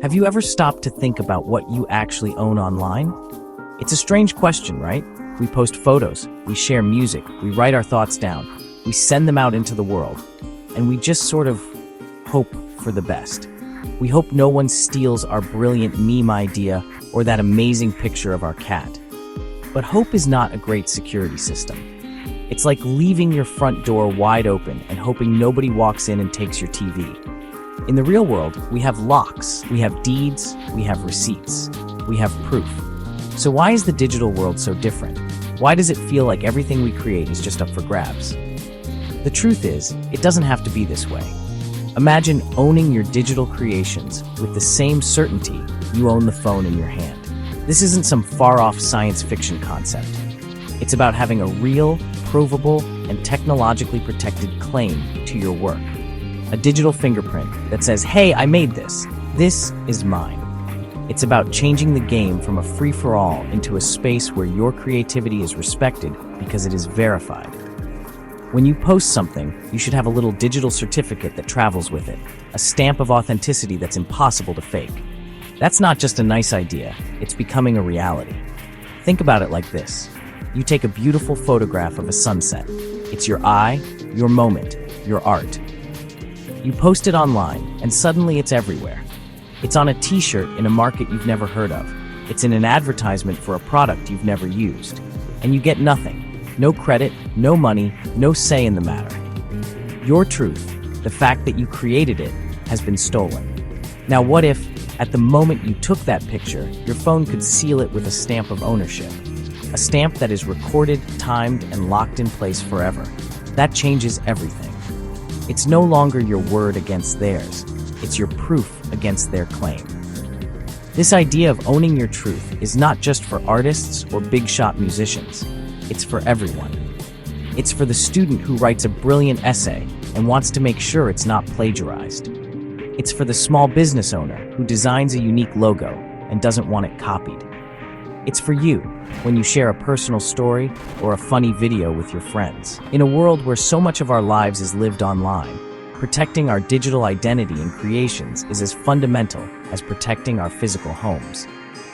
Have you ever stopped to think about what you actually own online? It's a strange question, right? We post photos, we share music, we write our thoughts down, we send them out into the world, and we just sort of hope for the best. We hope no one steals our brilliant meme idea or that amazing picture of our cat. But hope is not a great security system. It's like leaving your front door wide open and hoping nobody walks in and takes your TV. In the real world, we have locks, we have deeds, we have receipts, we have proof. So why is the digital world so different? Why does it feel like everything we create is just up for grabs? The truth is, it doesn't have to be this way. Imagine owning your digital creations with the same certainty you own the phone in your hand. This isn't some far-off science fiction concept. It's about having a real, provable, and technologically protected claim to your work. A digital fingerprint that says, hey, I made this. This is mine. It's about changing the game from a free-for-all into a space where your creativity is respected because it is verified. When you post something, you should have a little digital certificate that travels with it, a stamp of authenticity that's impossible to fake. That's not just a nice idea, it's becoming a reality. Think about it like this. You take a beautiful photograph of a sunset. It's your eye, your moment, your art. You post it online, and suddenly it's everywhere. It's on a t-shirt in a market you've never heard of. It's in an advertisement for a product you've never used. And you get nothing. No credit, no money, no say in the matter. Your truth, the fact that you created it, has been stolen. Now what if, at the moment you took that picture, your phone could seal it with a stamp of ownership? A stamp that is recorded, timed, and locked in place forever. That changes everything. It's no longer your word against theirs. It's your proof against their claim. This idea of owning your truth is not just for artists or big-shot musicians. It's for everyone. It's for the student who writes a brilliant essay and wants to make sure it's not plagiarized. It's for the small business owner who designs a unique logo and doesn't want it copied. It's for you when you share a personal story or a funny video with your friends. In a world where so much of our lives is lived online, protecting our digital identity and creations is as fundamental as protecting our physical homes.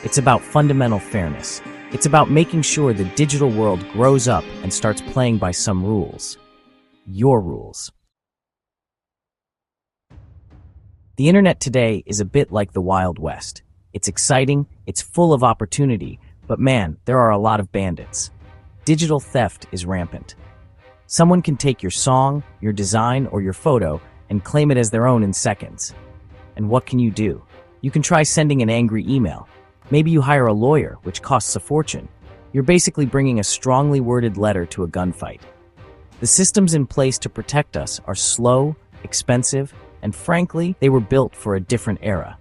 It's about fundamental fairness. It's about making sure the digital world grows up and starts playing by some rules. Your rules. The internet today is a bit like the Wild West. It's exciting, it's full of opportunity, but man, there are a lot of bandits. Digital theft is rampant. Someone can take your song, your design, or your photo and claim it as their own in seconds. And what can you do? You can try sending an angry email. Maybe you hire a lawyer, which costs a fortune. You're basically bringing a strongly worded letter to a gunfight. The systems in place to protect us are slow, expensive, and frankly, they were built for a different era.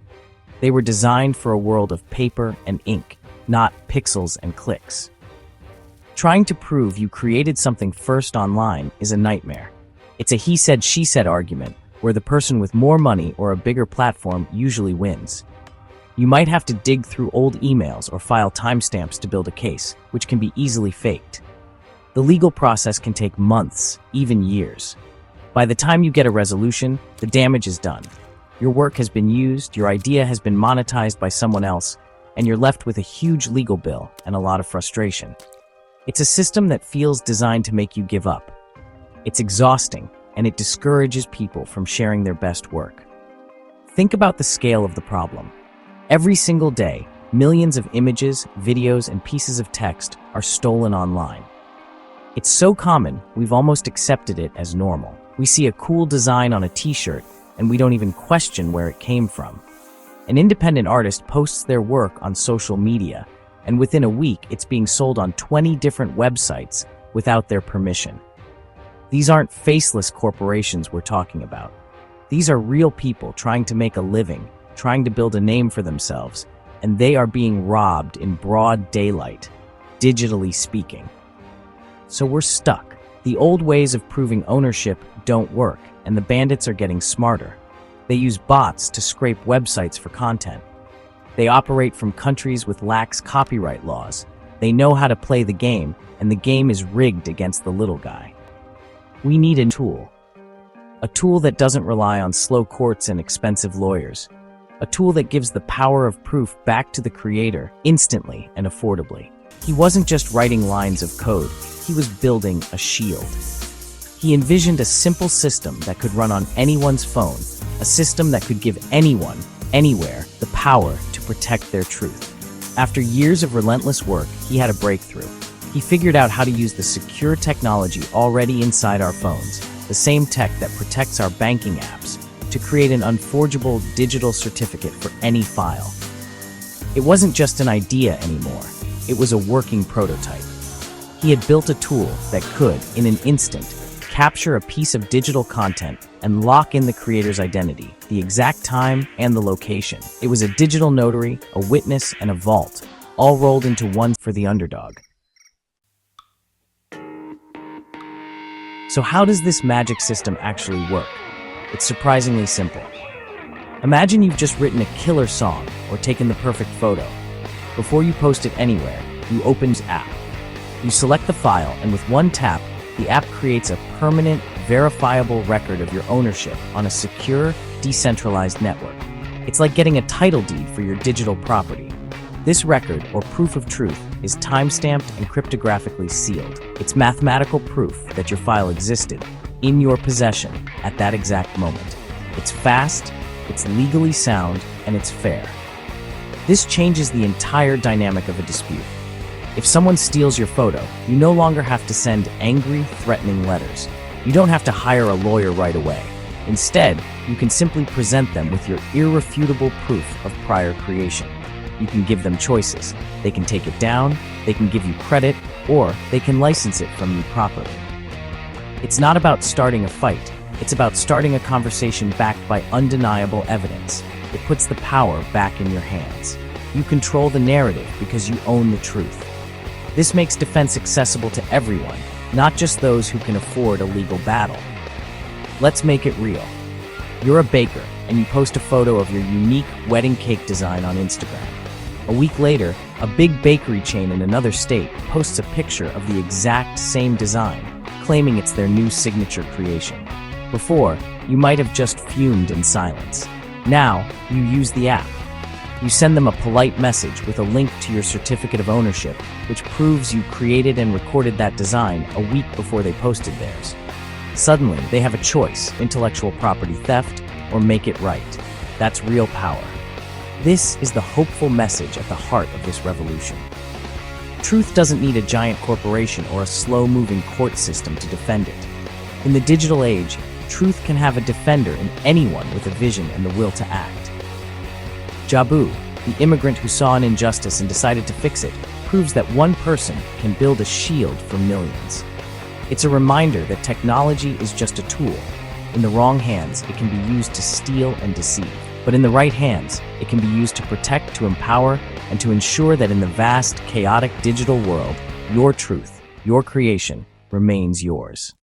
They were designed for a world of paper and ink, not pixels and clicks. Trying to prove you created something first online is a nightmare. It's a he said, she said argument, where the person with more money or a bigger platform usually wins. You might have to dig through old emails or file timestamps to build a case, which can be easily faked. The legal process can take months, even years. By the time you get a resolution, the damage is done. Your work has been used, your idea has been monetized by someone else, and you're left with a huge legal bill and a lot of frustration. It's a system that feels designed to make you give up. It's exhausting, and it discourages people from sharing their best work. Think about the scale of the problem. Every single day, millions of images, videos, and pieces of text are stolen online. It's so common, we've almost accepted it as normal. We see a cool design on a t-shirt, and we don't even question where it came from. An independent artist posts their work on social media, and within a week, it's being sold on 20 different websites without their permission. These aren't faceless corporations we're talking about. These are real people trying to make a living, trying to build a name for themselves, and they are being robbed in broad daylight, digitally speaking. So we're stuck. The old ways of proving ownership don't work, and the bandits are getting smarter. They use bots to scrape websites for content. They operate from countries with lax copyright laws. They know how to play the game, and the game is rigged against the little guy. We need a tool that doesn't rely on slow courts and expensive lawyers. a tool that gives the power of proof back to the creator instantly and affordably. He wasn't just writing lines of code, he was building a shield. He envisioned a simple system that could run on anyone's phone, a system that could give anyone, anywhere, the power to protect their truth. After years of relentless work, he had a breakthrough. He figured out how to use the secure technology already inside our phones, the same tech that protects our banking apps, to create an unforgeable digital certificate for any file. It wasn't just an idea anymore, it was a working prototype. He had built a tool that could, in an instant, capture a piece of digital content and lock in the creator's identity, the exact time, and the location. It was a digital notary, a witness, and a vault, all rolled into one for the underdog. So how does this magic system actually work? It's surprisingly simple. Imagine you've just written a killer song or taken the perfect photo. Before you post it anywhere, you open the app. You select the file, and with one tap, the app creates a permanent, verifiable record of your ownership on a secure, decentralized network. It's like getting a title deed for your digital property. This record, or proof of truth, is time-stamped and cryptographically sealed. It's mathematical proof that your file existed, in your possession, at that exact moment. It's fast, it's legally sound, and it's fair. This changes the entire dynamic of a dispute. If someone steals your photo, you no longer have to send angry, threatening letters. You don't have to hire a lawyer right away. Instead, you can simply present them with your irrefutable proof of prior creation. You can give them choices. They can take it down, they can give you credit, or they can license it from you properly. It's not about starting a fight. It's about starting a conversation backed by undeniable evidence. It puts the power back in your hands. You control the narrative because you own the truth. This makes defense accessible to everyone, not just those who can afford a legal battle. Let's make it real. You're a baker, and you post a photo of your unique wedding cake design on Instagram. A week later, a big bakery chain in another state posts a picture of the exact same design, claiming it's their new signature creation. Before, you might have just fumed in silence. Now, you use the app. You send them a polite message with a link to your certificate of ownership, which proves you created and recorded that design a week before they posted theirs. Suddenly, they have a choice: intellectual property theft or make it right. That's real power. This is the hopeful message at the heart of this revolution. Truth doesn't need a giant corporation or a slow-moving court system to defend it. In the digital age, truth can have a defender in anyone with a vision and the will to act. Jabu, the immigrant who saw an injustice and decided to fix it, proves that one person can build a shield for millions. It's a reminder that technology is just a tool. In the wrong hands, it can be used to steal and deceive. But in the right hands, it can be used to protect, to empower, and to ensure that in the vast, chaotic digital world, your truth, your creation, remains yours.